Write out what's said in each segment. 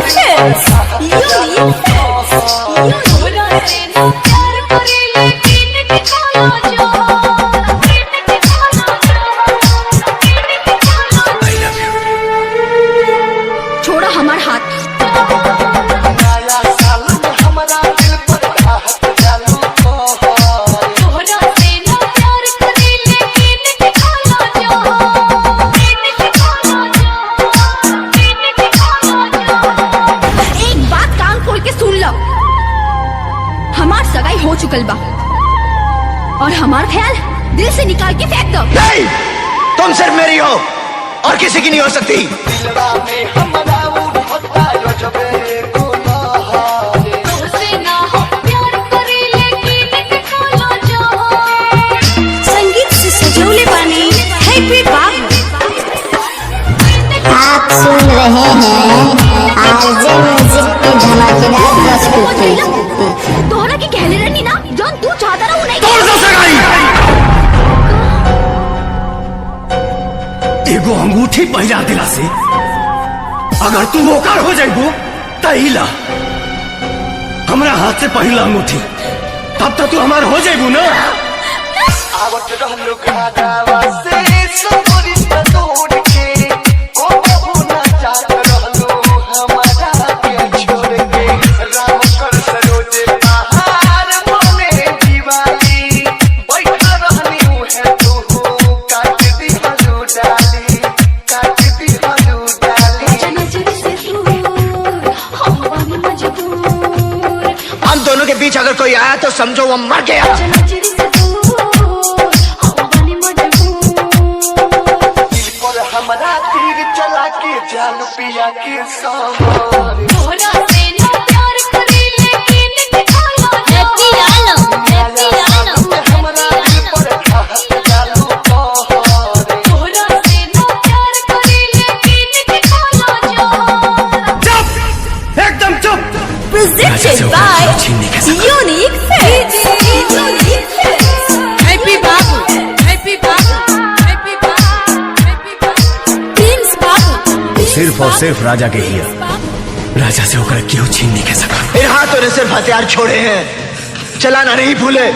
Fits. Unique Fits. छोड़ा हमार हाथ। एक बात कान खोल के सुन लो, हमार सगाई हो चुकल बा और हमार ख्याल दिल से निकाल के फेंक दो। नहीं, तुम सिर्फ मेरी हो और किसी की नहीं हो सकती। संगीत से सजौले बानी हैप्पी बाबू। आप सुन रहे हैं आरजे म्यूजिक की धमाकेदार प्रस्तुति। तोहरा की कहले रहनी ना, जौन तू चाहता रहा नहीं। तोड़ दो सगाई। एगो अंगूठी पहिरा दिला से अगर तू मोकर हो जाइबो तहिला हमरा हाथ से पहिला अंगूठी, तब तक तू हमार हो जाइबू ना। आवत रहलू खादावा से सोरी तोड़ के को बहु ना जात रहलू हमारा के छोड़ के। राम कर सरोजे पहाड़ बने दीवाली बैठा रहनी है तू काट दी हलू डाली, काट दी हलू डाली। हम दोनों के बीच अगर कोई आया तो समझो वो मर गया। हमारा तीर चला के जाल पिया के सामान। हमारा दिल पर घात जालू चुप, एकदम चुप। Presented by Unique Fits. Unique Fits. Happy Babu. Happy Babu. Happy Babu. Happy Babu. Prince Babu. सिर्फ और सिर्फ राजा के ही है। राजा से होकर क्यों छीन नहीं के सका। इन हाथों ने सिर्फ हथियार छोड़े हैं, चलाना नहीं भूले।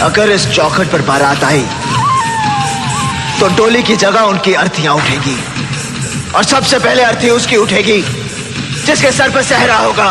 अगर इस चौखट पर बारात आई तो डोली की जगह उनकी अर्थियां उठेगी और सबसे पहले अर्थी उसकी उठेगी जिसके सर पर सहरा होगा।